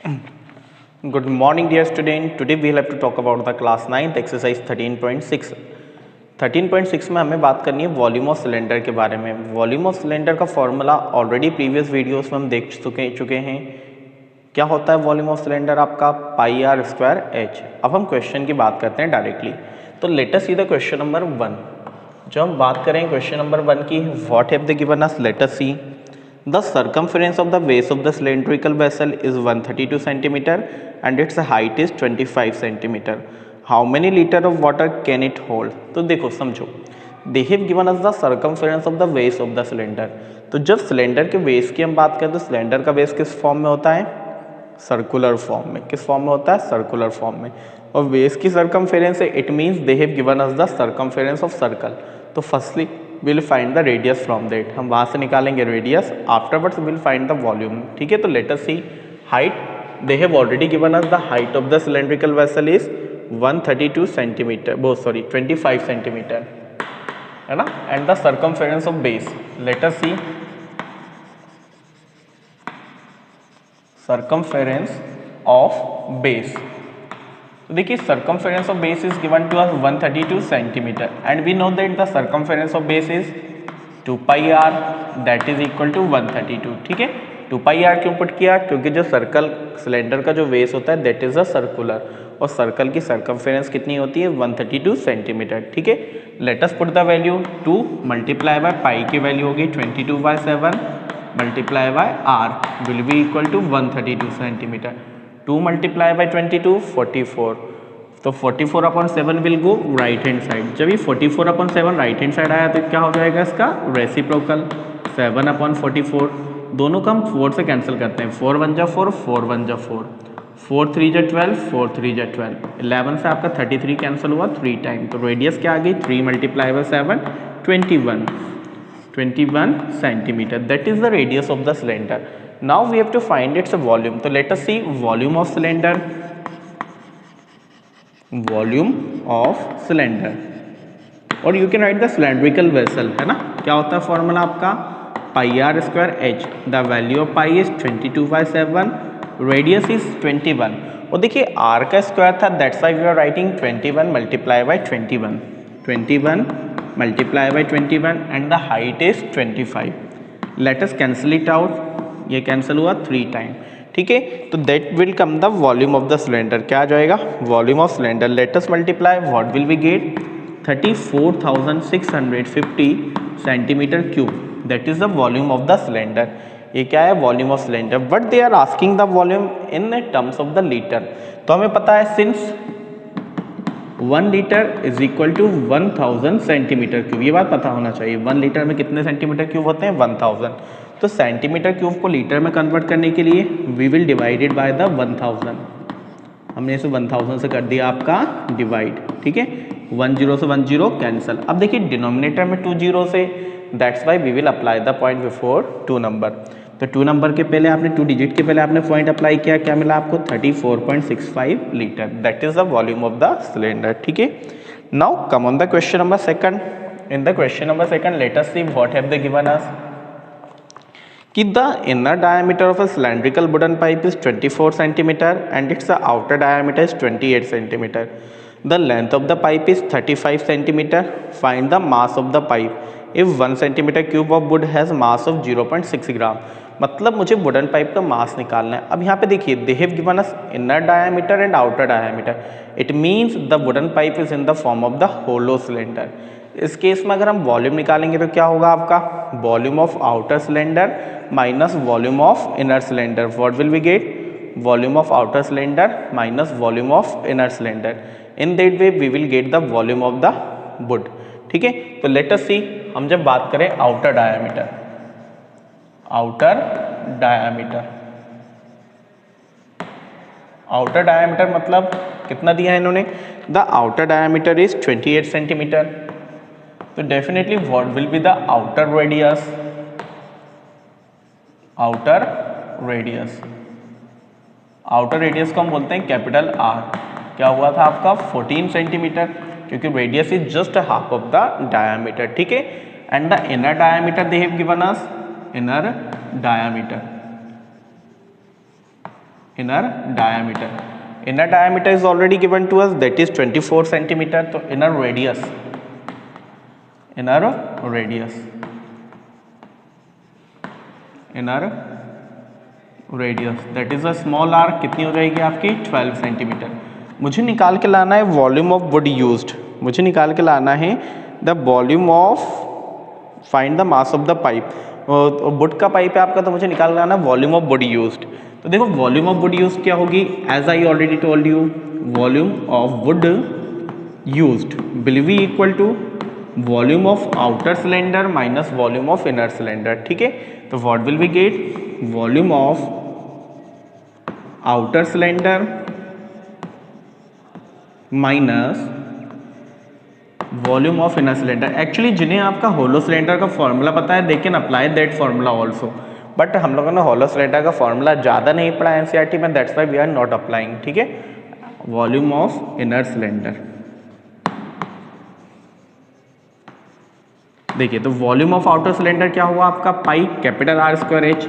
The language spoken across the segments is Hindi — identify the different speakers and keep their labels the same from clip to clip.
Speaker 1: Good morning, dear student. Today we will have to talk about the class 9th exercise 13.6. 13.6 में हमें बात करनी है वॉल्यूम ऑफ सिलेंडर के बारे में। वॉल्यूम ऑफ सिलेंडर का फॉर्मूला ऑलरेडी प्रीवियस वीडियोस में हम देख चुके हैं। क्या होता है वॉल्यूम ऑफ सिलेंडर आपका पाई आर स्क्वायर एच। अब हम क्वेश्चन की बात करते हैं डायरेक्टली। तो let us see the question number 1। जो हम बात करें क्वेश्चन नंबर 1 की, what have they given us, let us see. The circumference of the base of the cylindrical vessel is 132 centimeter and its height is 25 centimeter. How many liter of water can it hold? तो देखो समझो, they have given us the circumference of the base of the cylinder. तो जब सिलेंडर के बेस की हम बात करें तो सिलेंडर का बेस किस फॉर्म में होता है? सर्कुलर फॉर्म में। किस फॉर्म में होता है? सर्कुलर फॉर्म में। और बेस की सर्कमफेरेंस है, it means they have given us the circumference of circle. तो firstly will find the radius from that, हम वहाँ से निकालेंगे radius, afterwards will find the volume. ठीक है, तो let us see height. They have already given us the height of the cylindrical vessel is 132 centimetre, वो सॉरी 25 सेंटीमीटर, है ना। And the circumference of base, let us see circumference of base. तो देखिए circumference of base is given to us 132 centimetre and we know that the circumference of base is 2 pi R that is equal to 132। ठीक है, 2 पाई आर क्यों पुट किया? क्योंकि जो सर्कल सिलेंडर का जो बेस होता है दैट इज अ सर्कुलर, और सर्कल की सर्कमफेरेंस कितनी होती है? 132 सेंटीमीटर। ठीक है, let us put the value 2 multiply by pi की वैल्यू होगी 22/7 multiply by R will be equal to 132 centimetre. 2 multiply by 22 44, तो 44/7 will go right hand side. जब ये 44/7 राइट हैंड साइड आया तो क्या हो जाएगा इसका? रेसिप्रोकल 7/44। दोनों को हम 4 से कैंसिल करते हैं, 4 1 जा 4, 4 1 जा 4, 4 3 जा 12, 4 3 जा 12, 11 से आपका 33 कैंसिल हुआ 3 टाइम। तो रेडियस क्या आ गई? 3 multiply by 7 21 centimetre, that is the radius of the cylinder. Now we have to find its volume. तो let us see volume of cylinder, volume of cylinder, और you can write the cylindrical vessel, है ना। क्या होता है फॉर्मूला आपका? Pi R square H. The value of pi is 22/7, radius is 21, और देखिए आर का स्क्वायर था, that's why we are writing 21 multiply by 21, 21 multiply by 21 and the height is 25। Let us cancel it out, ये कैंसिल हुआ 3 टाइम। ठीक है, तो that will come the volume of the cylinder. क्या आ जाएगा? Volume of cylinder. Let us multiply, what will we get? 34,650 centimetre cube, that is the volume of the cylinder. ये क्या है? Volume of cylinder. But they are asking the volume in terms of the litre. तो हमें पता है since 1 litre is equal to 1000 centimetre cube, ये बात पता होना चाहिए। 1 लीटर में कितने सेंटीमीटर क्यूब होते हैं? 1000। तो सेंटीमीटर क्यूब को लीटर में कन्वर्ट करने के लिए we will divide it by the 1000। हमने इसे 1000 से कर दिया आपका डिवाइड। ठीक है, 1 0 से 1 0 कैंसिल। अब देखिए डिनोमिनेटर में 2 0 से, that's why we will apply the point before 2 number. तो 2 नंबर के पहले आपने 2 डिजिट के पहले आपने पॉइंट अप्लाई किया, क्या मिला आपको? 34.65 litre, that is the volume of the cylinder. ठीक है, now come on the question number second. In the question number second late us see what have they given अस कि the inner diameter of a cylindrical wooden pipe is 24 centimeter and its outer diameter is 28 centimeter. The length of the pipe is 35 centimeter. Find the mass of the pipe if 1 centimeter cube of wood has mass of 0.6 gram. मतलब मुझे वुडन पाइप का मास निकालना है। अब यहाँ पे देखिए they have given us inner diameter and outer diameter, it means the wooden pipe is in the form of the hollow cylinder. इस केस में अगर हम वॉल्यूम निकालेंगे तो क्या होगा आपका? Volume of outer cylinder minus volume of inner cylinder, what will we get? Volume of outer cylinder minus volume of inner cylinder. In that way we will get the volume of the would. ठीक है, तो लेट अस सी, हम जब बात करें outer diameter, outer diameter, outer diameter मतलब कितना दिया है इन्होंने? The outer diameter is 28 centimetre. तो definitely what will be the outer radius? Outer radius, outer radius को हम बोलते हैं कैपिटल आर। क्या हुआ था आपका? 14 सेंटीमीटर, क्योंकि radius is just half of the diameter. ठीक है, and the inner diameter they have given us, inner diameter inner diameter. Inner diameter is already given to us, that is 24 centimetre. तो inner radius that is a small R, कितनी हो जाएगी आपकी 12 सेंटीमीटर। मुझे निकाल के लाना है वॉल्यूम ऑफ वुड यूज्ड, मुझे निकाल के लाना है the volume of, find the mass of the pipe. Would का पाइप है आपका, तो मुझे निकाल लाना वॉल्यूम ऑफ वुड यूज्ड। तो देखो वॉल्यूम ऑफ वुड यूज्ड क्या होगी, as I already told you, volume of wood used will be equal to volume of outer cylinder minus volume of inner cylinder. ठीक है, तो what will be get, volume of outer cylinder minus volume of inner cylinder. Actually जिन्हें आपका होलो सिलेंडर का फॉर्मूला पता है they can apply that formula also, but हम लोगों ने होलो सिलेंडर का फॉर्मूला ज़्यादा नहीं पढ़ा एनसीईआरटी में, that's why we are not applying. ठीक है, वॉल्यूम ऑफ इनर सिलेंडर, देखिए तो वॉल्यूम ऑफ आउटर सिलेंडर क्या हुआ आपका, pi capital R square H,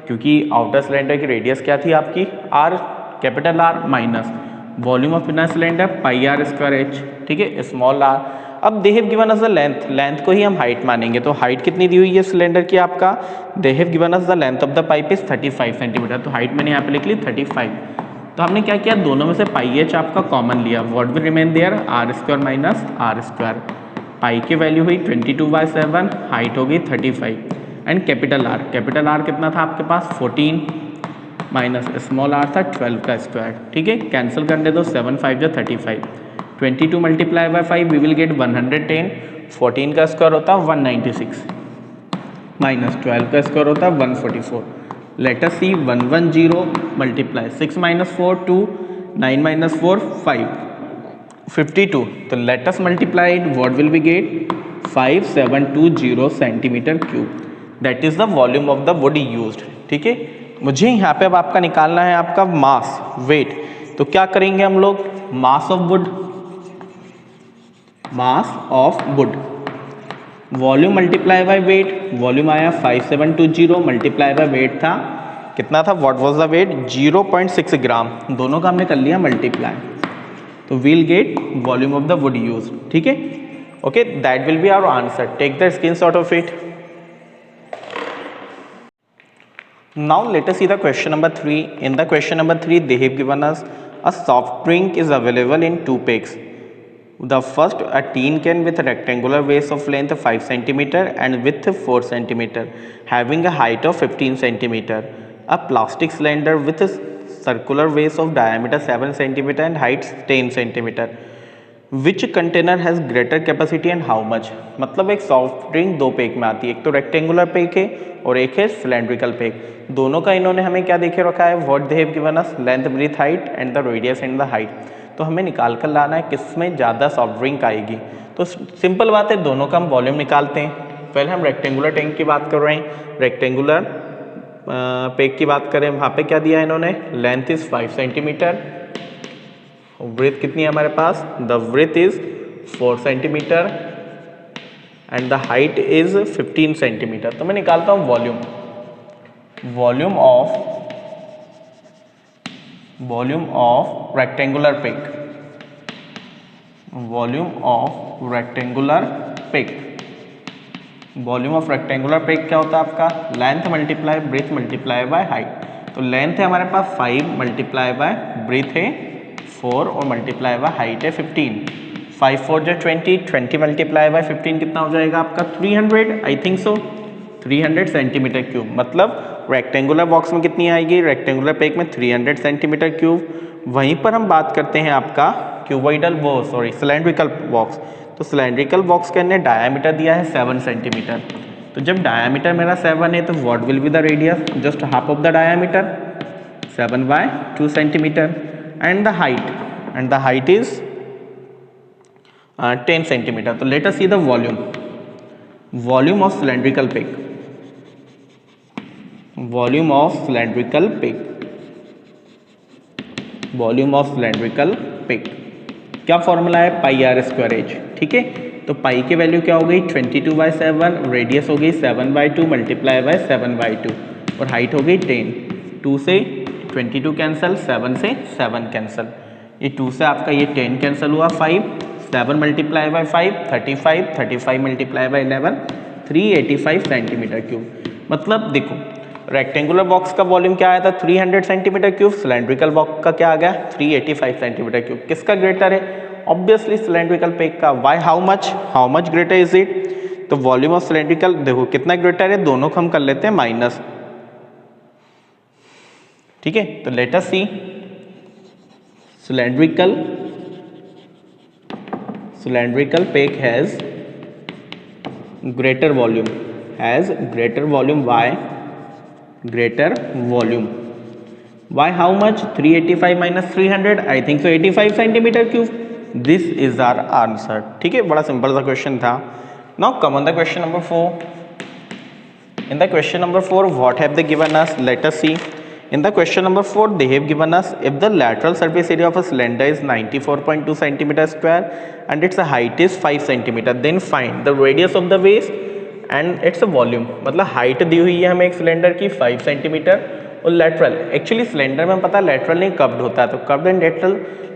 Speaker 1: क्योंकि आउटर सिलेंडर की रेडियस क्या थी आपकी R, capital R, minus volume of inner cylinder pi R square H. ठीक है, स्मॉल आर। अब they have given us the length, length को ही हम हाइट मानेंगे, तो हाइट कितनी दी हुई है सिलेंडर की आपका, दे have given us the length of the pipe is 35 centimetre, तो हाइट मैंने यहाँ पे लिख ली 35। तो हमने क्या किया, दोनों में से पाई एच आपका कॉमन लिया, what will remain there, R square minus R square. Pi की वैल्यू हुई 22/7, हाइट हो गई 35, एंड कैपिटल आर कितना था आपके पास 14 माइनस स्मॉल आर था 12 का स्क्वायर। ठीक है, कैंसिल करने दो, 7 5 जो 35, 22 multiply by 5 we will get 110, 14 का स्क्वायर होता 196 माइनस 12 का स्क्वायर होता 144। Let us see 110 multiply 6 minus 4 2, 9 minus 4 5, 52। तो let us multiply it, what will be get 5720 centimetre cube, that is the volume of the wood used. ठीक है, मुझे यहाँ पे अब आपका निकालना है आपका मास, वेट। तो क्या करेंगे हम लोग, mass of wood volume multiply by weight, volume आया 5720 मल्टीप्लाई बाय वेट था कितना था, what was the weight 0.6 gram, दोनों का हमने कर लिया मल्टीप्लाई, तो we'll get volume of the wood use. ठीक है, okay, that will be our answer, take the screenshot of it. Now let us see the question number 3. In the question number 3 they have given us a soft drink is available in two packs. The first, a tin can with a rectangular base of length 5 cm and width 4 cm having a height of 15 cm. A plastic cylinder with a circular base of diameter 7 cm and height 10 cm. Which container has greater capacity and how much. मतलब एक सॉफ्ट ड्रिंक दो पैक में आती है, एक तो रेक्टेंगुलर पैक है और एक है सिलेंड्रिकल पैक। दोनों का इन्होंने हमें क्या देखे रखा है, what they have given us, length breadth height and the radius and the height. तो हमें निकाल कर लाना है किस में ज़्यादा सॉफ्ट ड्रिंक आएगी। तो सिंपल बात है, दोनों का हम वॉल्यूम निकालते हैं। पहले हम रेक्टेंगुलर टैंक की बात कर रहे हैं, रेक्टेंगुलर पैक की बात करें, वहाँ पे क्या दिया इन्होंने, लेंथ इज़ 5 सेंटीमीटर, ब्रेथ कितनी है हमारे पास, the breadth is 4 centimetre and the height is 15 centimetre. तो मैं निकालता हूँ volume of rectangular pack, volume of rectangular pack क्या होता है आपका, length multiply breadth multiply by height. तो लेंथ है हमारे पास 5 मल्टीप्लाई बाय ब्रेथ है 4 और मल्टीप्लाई बाय हाइट है 15, 5 4 जो 20 मल्टीप्लाई बाय 15 कितना हो जाएगा आपका 300, I think so 300 centimetre cube. मतलब रेक्टेंगुलर बॉक्स में कितनी आएगी, रेक्टेंगुलर पैक में 300 सेंटीमीटर क्यूब। वहीं पर हम बात करते हैं आपका क्यूबॉइडल सिलेंड्रिकल बॉक्स। तो सिलेंड्रिकल बॉक्स के अंदर डायामीटर दिया है 7 सेंटीमीटर। तो जब डायामीटर मेरा 7 है तो what will be the radius, just half of the diameter 7/2 centimetre and the height is 10 centimeter. So let us see the volume of cylindrical pack, volume of cylindrical pack क्या फॉर्मूला है, पाई आर स्क्वायर एच। ठीक है, तो पाई की वैल्यू क्या हो गई 22/7, रेडियस हो गई 7/2 मल्टीप्लाई बाय 7/2 और हाइट हो गई 10, 2 से 22 कैंसिल, 7 से 7 कैंसिल, ये 2 से आपका ये 10 कैंसिल हुआ, 5, 7 multiply by 5 35, 35 multiply by 11 385 centimetre cube. मतलब देखो रेक्टेंगुलर बॉक्स का वॉल्यूम क्या आया था 300 सेंटीमीटर क्यूब, सिलेंड्रिकल बॉक्स का क्या आ गया 385 सेंटीमीटर क्यूब। किसका ग्रेटर है? ऑब्वियसली सिलेंड्रिकल पेग का। Why how much greater is it? तो वॉल्यूम ऑफ सिलेंड्रिकल देखो कितना ग्रेटर है, दोनों को हम कर लेते हैं माइनस, ठीक है। तो let us see cylindrical peg has greater volume, why greater volume, why how much 385 minus 300, I think so 85 centimeter cube, this is our answer, ठीक है। बड़ा सिंपल सा क्वेश्चन था। Now come on the question number 4. In the question number 4 what have they given us? Let us see. In the question number 4 they have given us if the lateral surface area of a cylinder is 94.2 centimeter square and its height is 5 centimeter, then find the radius of the base and its volume। मतलब हाइट दी हुई है हमें एक सिलेंडर की 5 सेंटीमीटर और लेटरल, एक्चुअली सिलेंडर में पता लेटरल नहीं कब्ड होता है, तो कब्ड एंड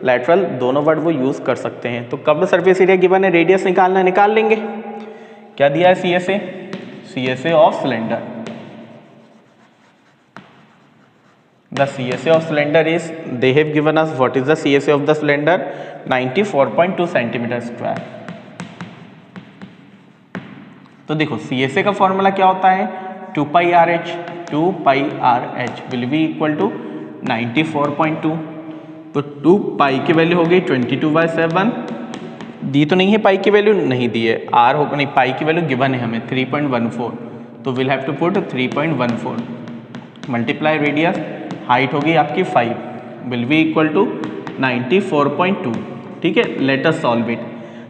Speaker 1: लेटरल दोनों वर्ड वो यूज कर सकते हैं। तो कब्ड सरफेस एरिया गिवन है, रेडियस निकालना है, निकाल लेंगे। क्या दिया है? CSA of cylinder. The CSA of cylinder is, they have given us what is the CSA of the cylinder 94.2 centimeter square। तो देखो CSA का फॉर्मूला क्या होता है 2 pi RH will be equal to 94.2। तो 2 पाई की वैल्यू हो गई 22/7, दी तो नहीं है पाई की वैल्यू, नहीं दी है, आर होगा नहीं, पाई की वैल्यू गिवन है हमें 3.14, तो will have to put 3.14 multiply radius, height होगी आपकी 5 विल बी इक्वल टू 94.2, ठीक है। Let us solve it.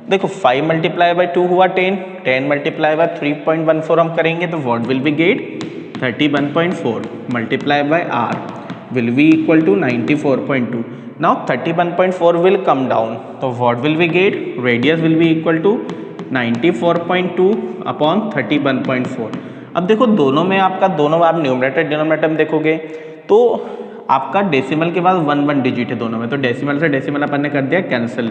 Speaker 1: देखो 5 मल्टीप्लाई बाय 2 हुआ 10, 10 मल्टीप्लाई बाय 3.14 हम करेंगे तो what will be get 31.4 multiply by R will be equal to 94.2। Now 31.4 will come down, तो what will be get radius will be equal to 94.2 upon 31.4। अब देखो दोनों में आपका दोनों आप न्यूमरेटर डिनोमिनेटर में देखोगे तो आपका डेसिमल के बाद 1 डिजिट है दोनों में, तो डेसिमल से डेसिमल अपन ने कर दिया कैंसिल,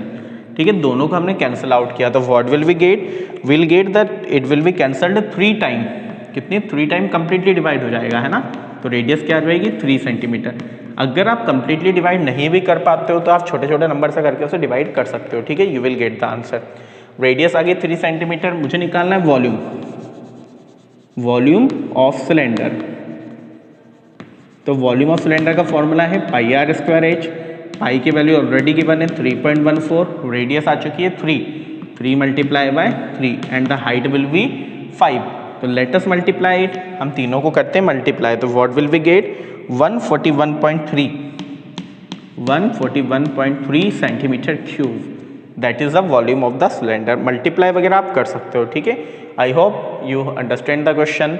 Speaker 1: ठीक है, दोनों को हमने कैंसिल आउट किया। तो what will be get, will get that it will be cancelled 3 time, कितनी 3 टाइम कंप्लीटली डिवाइड हो जाएगा, है ना। तो रेडियस क्या आ जाएगी 3 सेंटीमीटर। अगर आप कंप्लीटली डिवाइड नहीं भी कर पाते हो तो आप छोटे छोटे नंबर से करके उसे डिवाइड कर सकते हो, ठीक है। You will get the answer. Radius आ गई 3 सेंटीमीटर, मुझे निकालना है वॉल्यूम ऑफ सिलेंडर। तो वॉल्यूम ऑफ सिलेंडर का फॉर्मूला है pi R square H, pi की वैल्यू ऑलरेडी गिवन है 3.14, रेडियस आ चुकी है 3 multiply bye 3 and the height will be 5। तो लेट अस मल्टीप्लाई इट, हम तीनों को करते हैं मल्टीप्लाई, तो what will be get 141.3 centimetre cube, that is the volume of the cylinder. Multiply वगैरह आप कर सकते हो, ठीक है। I hope you understand the question.